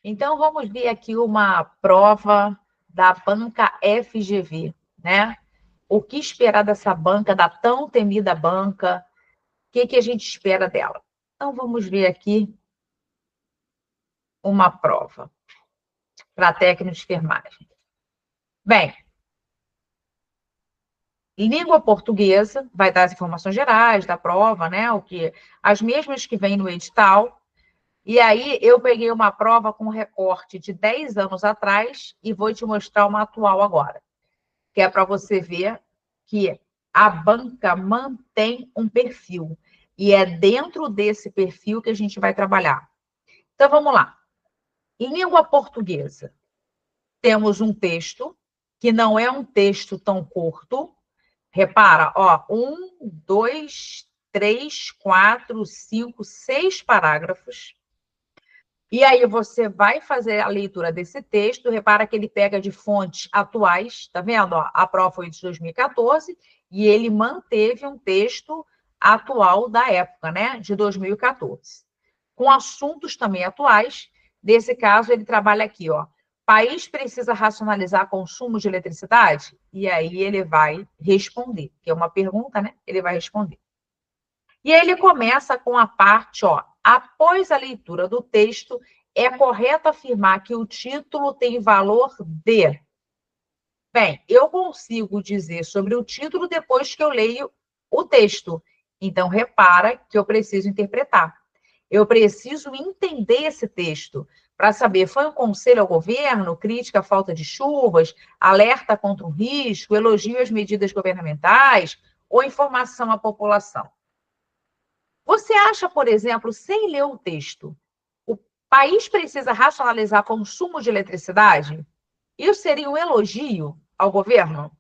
Então, vamos ver aqui uma prova da banca FGV, né? O que esperar dessa banca, da tão temida banca? O que a gente espera dela? Então, vamos ver aqui uma prova para técnico de enfermagem. Bem, língua portuguesa vai dar as informações gerais da prova, né? As mesmas que vêm no edital. E aí, eu peguei uma prova com recorte de 10 anos atrás e vou te mostrar uma atual agora, que é para você ver que a banca mantém um perfil. E é dentro desse perfil que a gente vai trabalhar. Então, vamos lá. Em língua portuguesa, temos um texto, que não é um texto tão curto. Repara, ó, 2, 3, 4, 5, 6 parágrafos. E aí você vai fazer a leitura desse texto, repara que ele pega de fontes atuais, tá vendo? Ó, a prova foi de 2014 e ele manteve um texto atual da época, né? De 2014. Com assuntos também atuais. Nesse caso, ele trabalha aqui, ó. País precisa racionalizar consumo de eletricidade? E aí ele vai responder, que é uma pergunta, né? Ele vai responder. E aí ele começa com a parte, ó, após a leitura do texto, é correto afirmar que o título tem valor de... Bem, eu consigo dizer sobre o título depois que eu leio o texto. Então, repara que eu preciso interpretar. Eu preciso entender esse texto para saber, foi um conselho ao governo, crítica à falta de chuvas, alerta contra o risco, elogio às medidas governamentais ou informação à população. Você acha, por exemplo, sem ler o texto, o país precisa racionalizar consumo de eletricidade? Isso seria um elogio ao governo?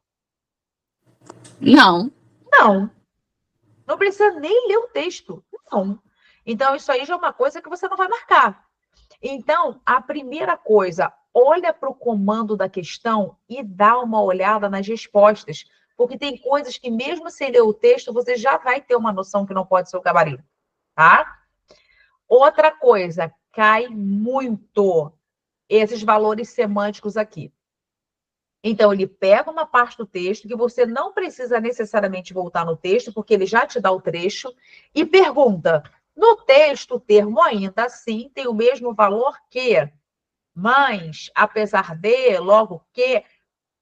Não. Não. Não precisa nem ler o texto. Não. Então, isso aí já é uma coisa que você não vai marcar. Então, a primeira coisa, olha para o comando da questão e dá uma olhada nas respostas. Porque tem coisas que, mesmo sem ler o texto, você já vai ter uma noção que não pode ser o gabarito. Tá? Outra coisa, cai muito esses valores semânticos aqui. Então, ele pega uma parte do texto que você não precisa necessariamente voltar no texto, porque ele já te dá o trecho, e pergunta: no texto, o termo ainda assim tem o mesmo valor que, mas, apesar de, logo que,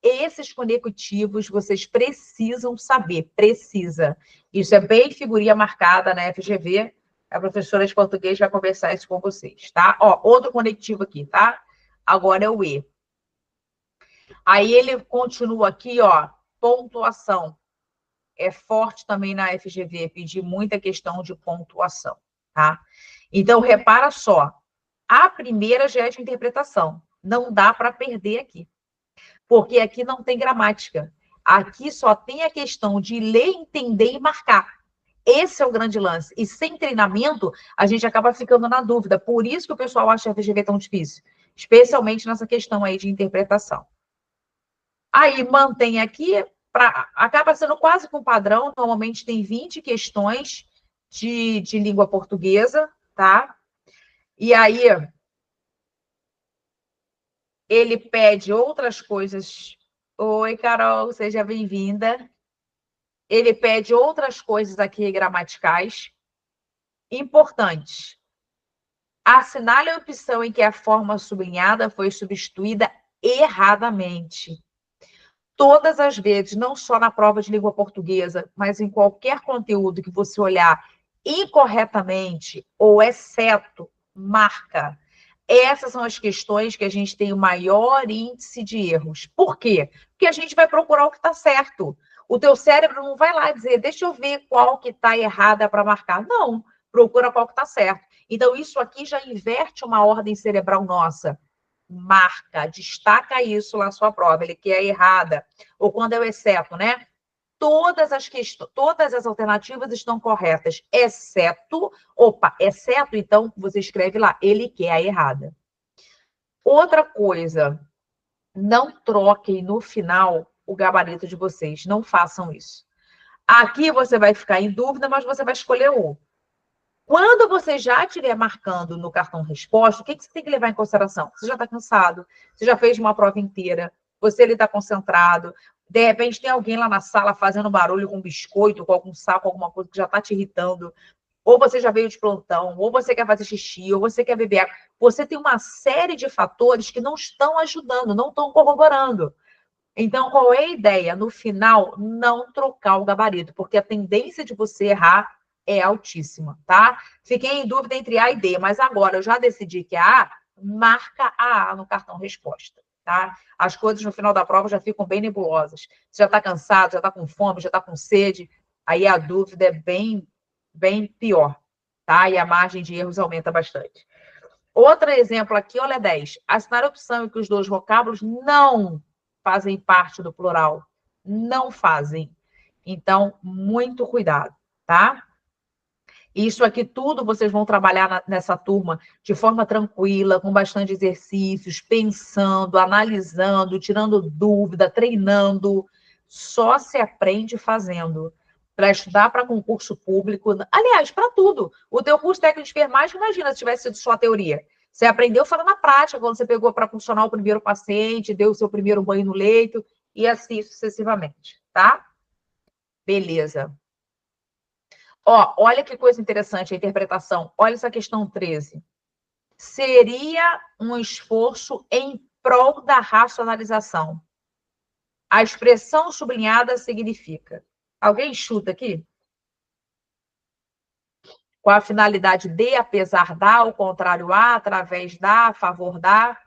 esses conectivos vocês precisam saber, precisa. Isso é bem figurinha marcada na FGV, a professora de português vai conversar isso com vocês, tá? Ó, outro conectivo aqui, tá? Agora é o E. Aí ele continua aqui, ó, pontuação. É forte também na FGV, pedir muita questão de pontuação, tá? Então, repara só, a primeira já é de interpretação. Não dá para perder aqui. Porque aqui não tem gramática. Aqui só tem a questão de ler, entender e marcar. Esse é o grande lance. E sem treinamento, a gente acaba ficando na dúvida. Por isso que o pessoal acha a FGV tão difícil. Especialmente nessa questão aí de interpretação. Aí mantém aqui, acaba sendo quase com padrão. Normalmente tem 20 questões de língua portuguesa, tá? E aí ele pede outras coisas. Oi, Carol, seja bem-vinda. Ele pede outras coisas aqui gramaticais importantes. Assinale a opção em que a forma sublinhada foi substituída erradamente. Todas as vezes, não só na prova de língua portuguesa, mas em qualquer conteúdo que você olhar incorretamente ou exceto, marca. Essas são as questões que a gente tem o maior índice de erros. Por quê? Porque a gente vai procurar o que está certo. O teu cérebro não vai lá dizer, deixa eu ver qual que está errada para marcar. Não, procura qual que está certo. Então, isso aqui já inverte uma ordem cerebral nossa. Marca, destaca isso na sua prova, ele quer errada. Ou quando é o exceto, né? Todas as alternativas estão corretas, exceto, então você escreve lá, ele quer a errada. Outra coisa, não troquem no final o gabarito de vocês, não façam isso. Aqui você vai ficar em dúvida, mas você vai escolher um. Quando você já estiver marcando no cartão resposta, o que você tem que levar em consideração? Você já está cansado, você já fez uma prova inteira, você está concentrado, de repente tem alguém lá na sala fazendo barulho com biscoito, com algum saco, alguma coisa que já está te irritando, ou você já veio de plantão, ou você quer fazer xixi, ou você quer beber água. Você tem uma série de fatores que não estão ajudando, não estão corroborando. Então, qual é a ideia? No final, não trocar o gabarito, porque a tendência de você errar é altíssima, tá? Fiquei em dúvida entre A e D, mas agora eu já decidi que é A, marca a A no cartão resposta, tá? As coisas no final da prova já ficam bem nebulosas. Você já está cansado, já está com fome, já está com sede, aí a dúvida é bem pior, tá? E a margem de erros aumenta bastante. Outro exemplo aqui, olha 10. Assinar a opção em que os dois vocábulos não fazem parte do plural. Não fazem. Então, muito cuidado, tá? Isso aqui tudo vocês vão trabalhar nessa turma de forma tranquila, com bastante exercícios, pensando, analisando, tirando dúvida, treinando. Só se aprende fazendo. Para estudar para concurso público, aliás, para tudo. O teu curso técnico de enfermagem, imagina se tivesse sido só a teoria. Você aprendeu falando na prática, quando você pegou para funcionar o primeiro paciente, deu o seu primeiro banho no leito, e assim sucessivamente, tá? Beleza. Ó, olha que coisa interessante a interpretação. Olha essa questão 13. Seria um esforço em prol da racionalização. A expressão sublinhada significa. Alguém chuta aqui? Com a finalidade de, apesar da, ao contrário a, através da, a favor da.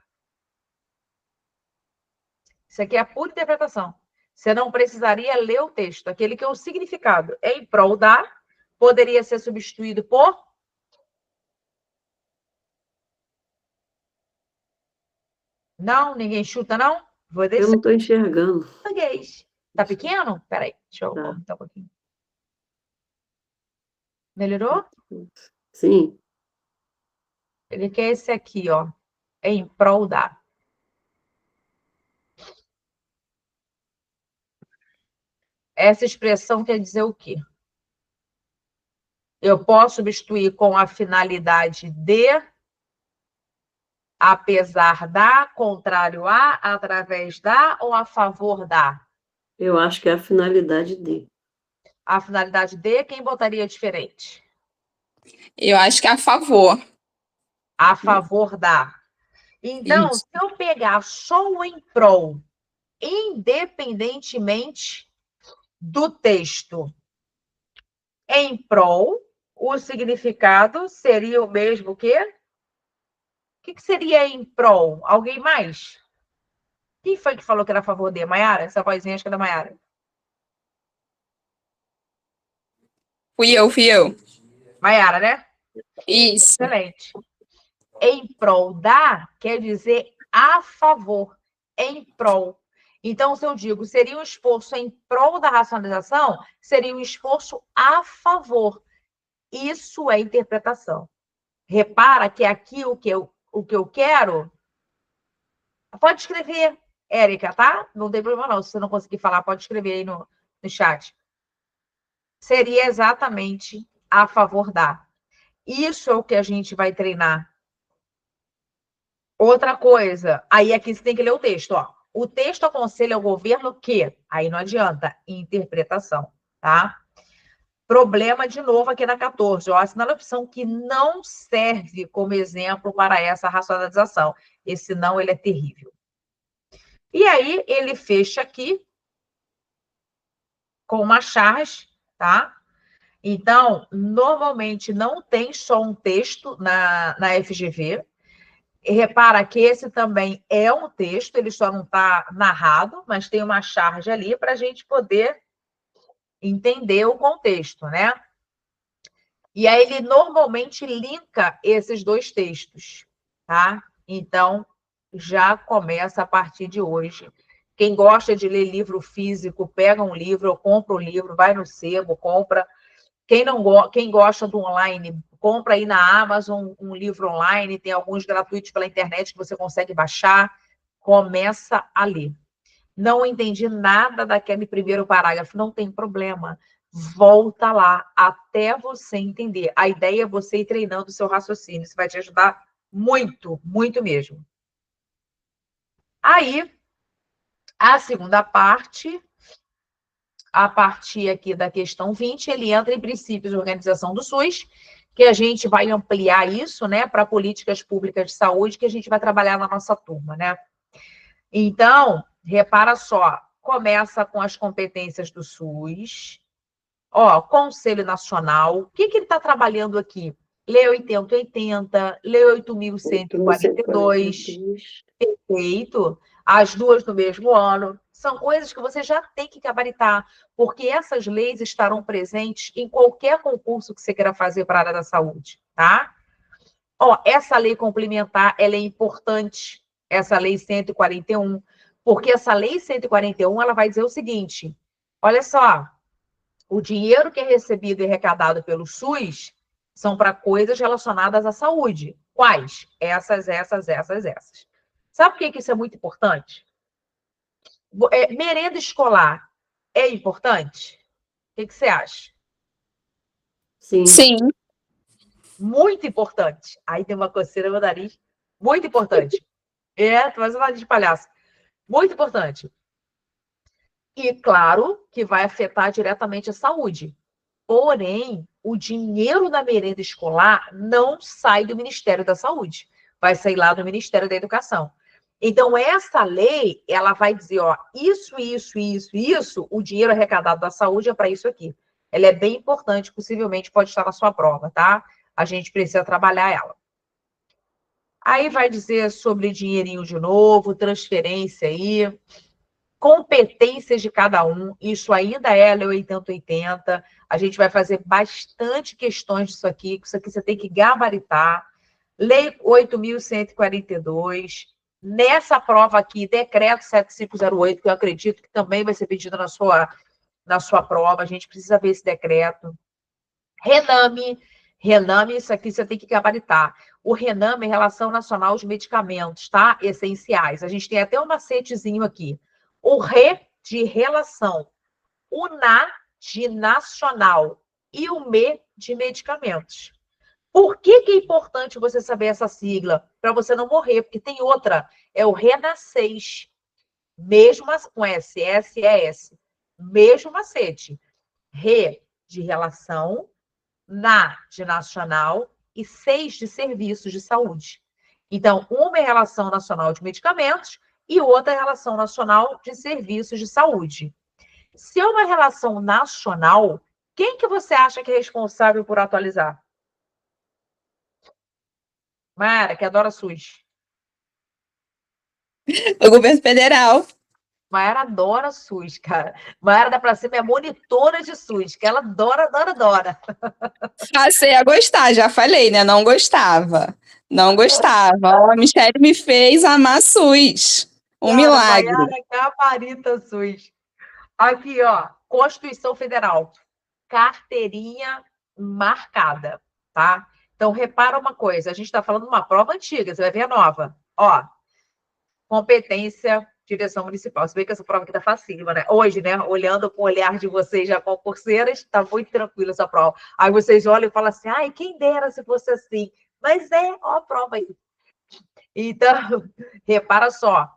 Isso aqui é a pura interpretação. Você não precisaria ler o texto. Aquele que é o significado. Em prol da, poderia ser substituído por. Não? Ninguém chuta, não? Vou Eu descer. não estou enxergando. Português. Tá pequeno? Peraí, deixa eu Tá. aumentar um pouquinho. Melhorou? Sim. Ele quer esse aqui, ó. Em prol da. Essa expressão quer dizer o quê? Eu posso substituir com a finalidade de, apesar da, contrário a, através da ou a favor da? Eu acho que é a finalidade de. A finalidade de, quem botaria diferente? Eu acho que é a favor. A favor da. Então, Isso. se eu pegar só o em prol, independentemente do texto, em prol, o significado seria o mesmo que? O que seria em prol? Alguém mais? Quem foi que falou que era a favor de? Maiara? Essa vozinha acho que é da Maiara. Fui eu. Maiara, né? Isso. Excelente. Em prol da quer dizer a favor. Em prol. Então, se eu digo seria um esforço em prol da racionalização, seria um esforço a favor. Isso é interpretação. Repara que aqui o que eu quero. Pode escrever, Érica, tá? Não tem problema não. Se você não conseguir falar, pode escrever aí no chat. Seria exatamente a favor da. Isso é o que a gente vai treinar. Outra coisa, aí aqui você tem que ler o texto, ó. O texto aconselha ao governo que, aí não adianta, interpretação, tá? Problema de novo aqui na 14, ó, assinala a opção que não serve como exemplo para essa racionalização. Esse não, ele é terrível. E aí, ele fecha aqui com uma charge, tá? Então, normalmente não tem só um texto na FGV. Repara que esse também é um texto, ele só não está narrado, mas tem uma charge ali para a gente poder entender o contexto, né? E aí ele normalmente linka esses dois textos, tá? Então, já começa a partir de hoje. Quem gosta de ler livro físico, pega um livro, ou compra um livro, vai no sebo, compra. Quem gosta do online, compra aí na Amazon um livro online, tem alguns gratuitos pela internet que você consegue baixar, começa a ler. Não entendi nada daquele primeiro parágrafo, não tem problema. volta lá até você entender. A ideia é você ir treinando o seu raciocínio. Isso vai te ajudar muito, muito mesmo. Aí, a segunda parte, a partir aqui da questão 20, ele entra em princípios de organização do SUS, que a gente vai ampliar isso, né, para políticas públicas de saúde, que a gente vai trabalhar na nossa turma, né? Então, repara só, começa com as competências do SUS, ó, Conselho Nacional, o que ele está trabalhando aqui? Lei 8080, Lei 8.142, perfeito, as duas no mesmo ano, são coisas que você já tem que gabaritar, porque essas leis estarão presentes em qualquer concurso que você queira fazer para a área da saúde, tá? Ó, essa lei complementar, ela é importante, essa lei 141, porque essa lei 141, ela vai dizer o seguinte, olha só, o dinheiro que é recebido e arrecadado pelo SUS são para coisas relacionadas à saúde. Quais? Essas. Sabe por que isso é muito importante? Merenda escolar é importante? O que você acha? Sim. Sim. Muito importante. Aí tem uma coceira no meu nariz. Muito importante. Tu faz um nariz de palhaço. Muito importante. E claro que vai afetar diretamente a saúde. Porém, o dinheiro da merenda escolar não sai do Ministério da Saúde. Vai sair lá do Ministério da Educação. Então, essa lei, ela vai dizer, ó, isso, o dinheiro arrecadado da saúde é para isso aqui. Ela é bem importante, possivelmente pode estar na sua prova, tá? A gente precisa trabalhar ela. Aí vai dizer sobre dinheirinho de novo, transferência aí, competências de cada um, isso ainda é a Lei 8080, a gente vai fazer bastante questões disso aqui, que isso aqui você tem que gabaritar. Lei 8.142, nessa prova aqui, decreto 7508, que eu acredito que também vai ser pedido na sua prova, a gente precisa ver esse decreto. Rename, isso aqui você tem que gabaritar. O Rename é Relação Nacional de Medicamentos, tá? Essenciais. A gente tem até um macetezinho aqui. O RE de relação, o NA de nacional e o ME de medicamentos. Por que é importante você saber essa sigla? Para você não morrer, porque tem outra, é o RENASCES, mesmo com SSES, mesmo macete. RE de relação, NA de nacional e 6 de serviços de saúde. Então, uma é Relação Nacional de Medicamentos e outra é Relação Nacional de Serviços de Saúde. Se é uma relação nacional, quem que você acha que é responsável por atualizar? Mara, que adora SUS. O governo federal. Mayara adora SUS, cara. Mayara da Pra Cima é monitora de SUS, que ela adora. Passei a gostar, já falei, né? Não gostava. Não gostava. Ó, a Michelle me fez amar SUS. Um Cara, milagre. Mayara gabarita SUS. Aqui, ó, Constituição Federal. Carteirinha marcada, tá? Então, repara uma coisa, a gente está falando de uma prova antiga, você vai ver a nova. Ó, competência, direção municipal. Se bem que essa prova aqui tá facílima, né? Hoje, né? Olhando com o olhar de vocês já concurseiras, tá muito tranquila essa prova. Aí vocês olham e falam assim, ai, quem dera se fosse assim. Mas ó a prova aí. Então, repara só.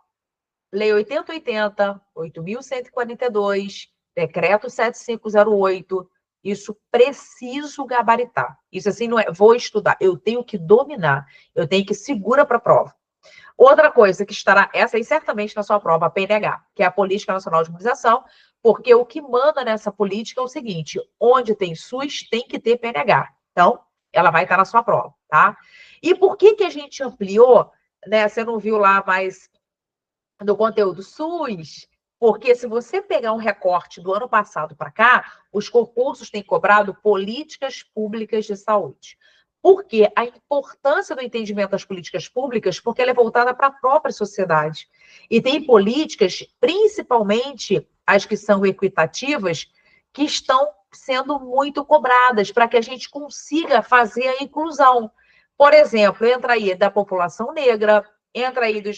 Lei 8080, 8.142, Decreto 7508, isso preciso gabaritar. Isso assim não é, vou estudar, eu tenho que dominar, eu tenho que segurar para a prova. Outra coisa que estará, essa aí certamente na sua prova, a PNH, que é a Política Nacional de Imunização, porque o que manda nessa política é o seguinte, onde tem SUS, tem que ter PNH. Então, ela vai estar na sua prova, tá? E por que a gente ampliou, né? Você não viu lá mais do conteúdo SUS, porque se você pegar um recorte do ano passado para cá, os concursos têm cobrado políticas públicas de saúde. Por quê? A importância do entendimento das políticas públicas, porque ela é voltada para a própria sociedade. E tem políticas, principalmente as que são equitativas, que estão sendo muito cobradas para que a gente consiga fazer a inclusão. Por exemplo, entra aí da população negra, entra aí do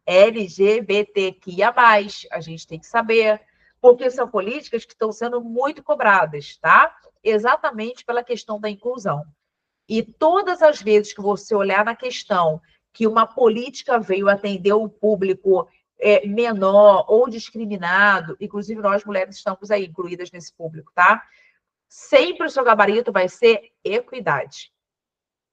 LGBTQIA+, a gente tem que saber. porque são políticas que estão sendo muito cobradas, tá? Exatamente pela questão da inclusão. E todas as vezes que você olhar na questão que uma política veio atender o público menor ou discriminado, inclusive nós mulheres estamos aí incluídas nesse público, tá? Sempre o seu gabarito vai ser equidade.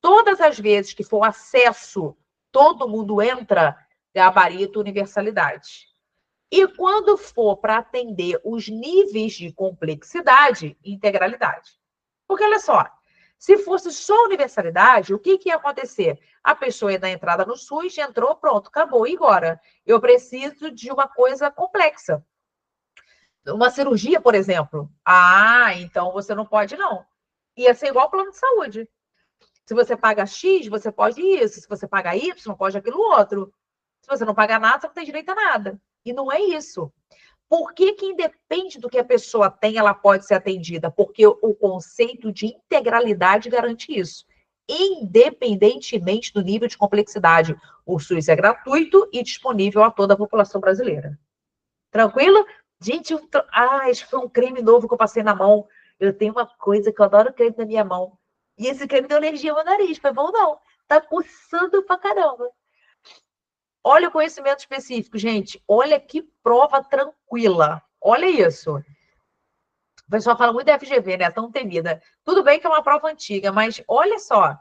Todas as vezes que for acesso, todo mundo entra, gabarito universalidade. E quando for para atender os níveis de complexidade, integralidade. Porque olha só, se fosse só universalidade, o que ia acontecer? A pessoa ia dar entrada no SUS, entrou, pronto, acabou. E agora? Eu preciso de uma coisa complexa. Uma cirurgia, por exemplo. Ah, então você não pode, não. Ia ser igual ao plano de saúde. Se você paga X, você pode isso. Se você paga Y, pode aquilo outro. Se você não paga nada, você não tem direito a nada. E não é isso. Por que independe do que a pessoa tem, ela pode ser atendida? Porque o conceito de integralidade garante isso. Independentemente do nível de complexidade. O SUS é gratuito e disponível a toda a população brasileira. Tranquilo? Gente, esse foi um creme novo que eu passei na mão. Eu tenho uma coisa que eu adoro creme na minha mão. E esse creme deu alergia ao meu nariz. Foi bom, não. Tá coçando pra caramba. Olha o conhecimento específico, gente. Olha que prova tranquila. Olha isso. O pessoal fala muito da FGV, né? Tão temida. Tudo bem que é uma prova antiga, mas olha só.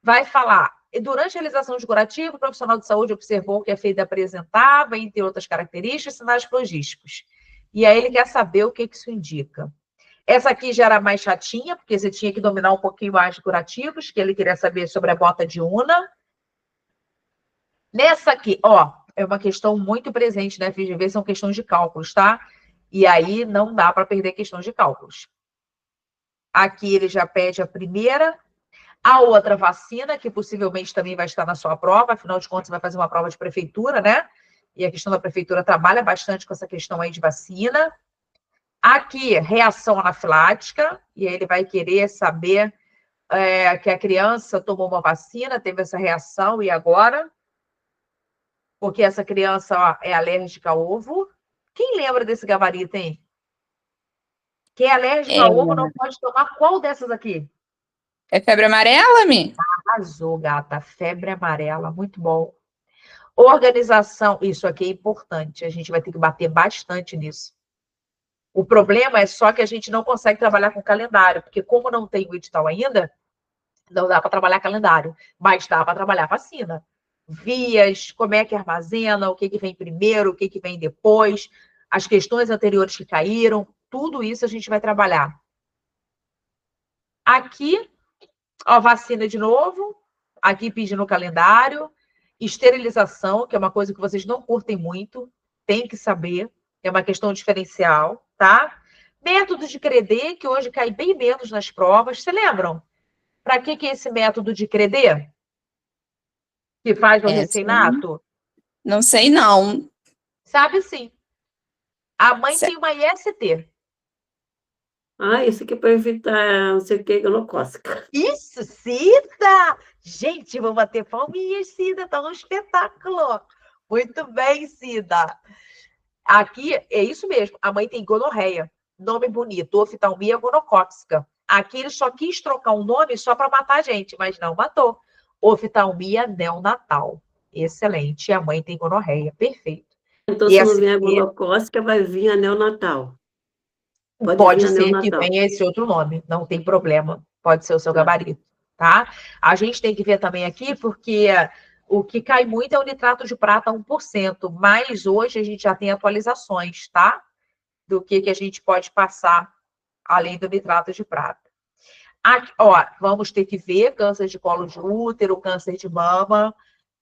Vai falar, durante a realização de curativo, o profissional de saúde observou que a ferida apresentava, entre outras características, sinais logísticos. E aí ele quer saber o que isso indica. Essa aqui já era mais chatinha, porque você tinha que dominar um pouquinho mais de curativos, que ele queria saber sobre a bota de Una. Nessa aqui, ó, é uma questão muito presente na FGV, são questões de cálculos, tá? E aí não dá para perder questões de cálculos. Aqui ele já pede a primeira, a outra vacina, que possivelmente também vai estar na sua prova, afinal de contas, você vai fazer uma prova de prefeitura, né? E a questão da prefeitura trabalha bastante com essa questão aí de vacina. Aqui, reação anafilática, e aí ele vai querer saber que a criança tomou uma vacina, teve essa reação, e agora? Porque essa criança é alérgica ao ovo. Quem lembra desse gabarito, hein? Quem é alérgico ao ovo não pode tomar qual dessas aqui? É febre amarela, Mi? Arrasou, gata. Febre amarela, muito bom. Organização, isso aqui é importante. A gente vai ter que bater bastante nisso. O problema é só que a gente não consegue trabalhar com calendário, porque como não tem o edital ainda, não dá para trabalhar calendário, mas dá para trabalhar vacina. Vias, como é que armazena, o que vem primeiro, o que vem depois, as questões anteriores que caíram, tudo isso a gente vai trabalhar. Aqui, ó, vacina de novo, aqui pedindo o calendário, esterilização, que é uma coisa que vocês não curtem muito, tem que saber, é uma questão diferencial, tá? Método de Credê, que hoje cai bem menos nas provas, se lembram? Para que é esse método de Credê? Que faz no recém-nato? Não sei, não. Sabe sim. A mãe tem uma IST. Isso aqui é para evitar não sei o que, gonocócica. Isso, Cida! Gente, vou bater palminhas, Cida, tá um espetáculo. Muito bem, Cida. Aqui é isso mesmo, a mãe tem gonorreia. Nome bonito, oftalmia gonocócica. Aqui ele só quis trocar um nome só para matar a gente, mas não matou. Oftalmia neonatal. Excelente. A mãe tem gonorreia. Perfeito. Então, se não vier a gonocócica, vai vir a neonatal. Pode ser que venha esse outro nome, não tem problema. Pode ser o seu gabarito, tá? A gente tem que ver também aqui, porque o que cai muito é o nitrato de prata 1%, mas hoje a gente já tem atualizações, tá? Do que a gente pode passar além do nitrato de prata. Aqui, ó, vamos ter que ver câncer de colo de útero, câncer de mama,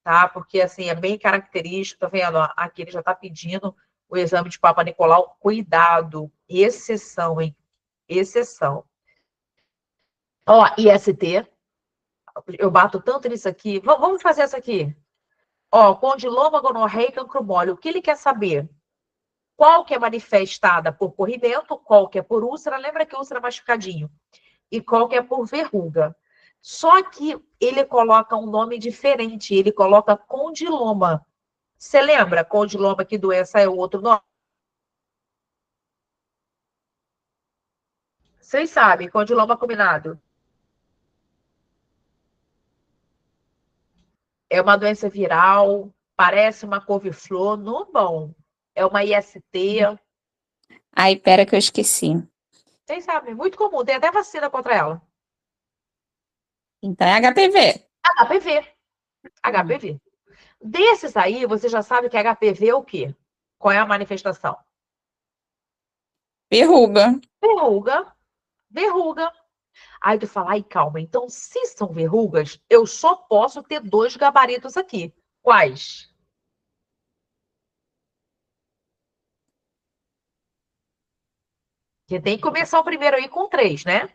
tá? Porque, assim, é bem característico, tá vendo? Ó, aqui ele já tá pedindo o exame de Papa Nicolau. Cuidado, exceção, hein? Exceção. Ó, IST, eu bato tanto nisso aqui. Vamos fazer essa aqui. Ó, condiloma, gonorreia e cancro mole. O que ele quer saber? Qual que é manifestada por corrimento, qual que é por úlcera. Lembra que úlcera é machucadinho. E qual que é por verruga. Só que ele coloca um nome diferente. Ele coloca condiloma. Você lembra? Condiloma, que doença é o outro nome? Vocês sabem, condiloma combinado é uma doença viral, parece uma couve-flor, no bom. É uma IST. Ai, pera que eu esqueci. Vocês sabem, muito comum, tem até vacina contra ela. Então é HPV. HPV. HPV. Desses aí, você já sabe que HPV é o quê? Qual é a manifestação? Verruga. Verruga. Verruga. Aí tu fala, ai, calma, então se são verrugas, eu só posso ter 2 gabaritos aqui. Quais? Você tem que começar o primeiro aí com 3, né?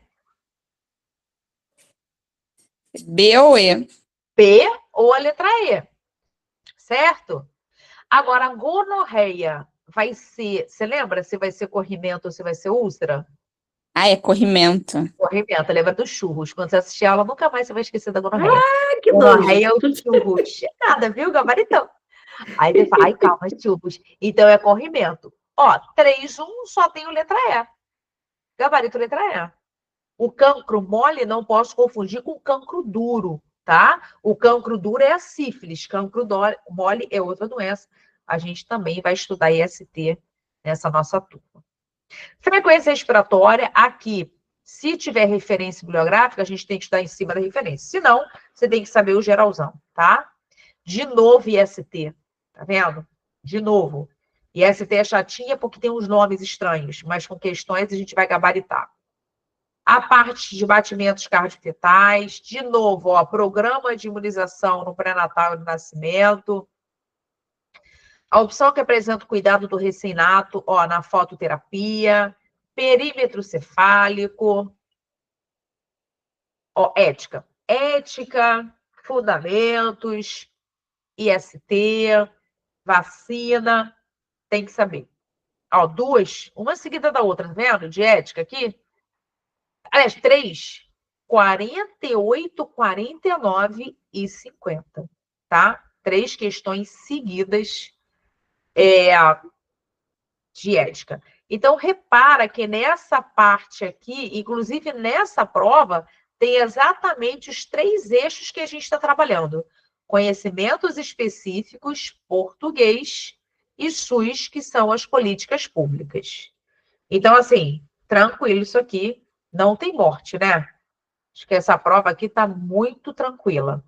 B ou E. P ou a letra E, certo? Agora, a gonorreia vai ser, você lembra se vai ser corrimento ou se vai ser úlcera? Ah, é corrimento. Corrimento, lembra dos churros. Quando você assistir aula, nunca mais você vai esquecer da gonorreia. Ah, que Gonorreia é o nojo. churros. Nada, viu, gabaritão? Aí você fala, ai, calma, churros. Então é corrimento. Ó, 3, 1, só tem o letra E. Gabarito letra E. O cancro mole não posso confundir com o cancro duro, tá? O cancro duro é a sífilis, cancro mole é outra doença. A gente também vai estudar IST nessa nossa turma. Frequência respiratória, aqui, se tiver referência bibliográfica, a gente tem que estudar em cima da referência. Se não, você tem que saber o geralzão, tá? De novo, IST, tá vendo? De novo. IST é chatinha porque tem uns nomes estranhos, mas com questões a gente vai gabaritar. A parte de batimentos cardiofetais, de novo, ó, programa de imunização no pré-natal e no nascimento. A opção que apresenta o cuidado do recém-nato, ó, na fototerapia, perímetro cefálico, ó, ética. Ética, fundamentos, IST, vacina, tem que saber. Ó, 2, uma seguida da outra, tá vendo? De ética aqui. Aliás, 3, 48, 49 e 50, tá? 3 questões seguidas de ética. Então, repara que nessa parte aqui, inclusive nessa prova, tem exatamente os 3 eixos que a gente está trabalhando. Conhecimentos específicos, português e SUS, que são as políticas públicas. Então, assim, tranquilo isso aqui, não tem morte, né? Acho que essa prova aqui está muito tranquila.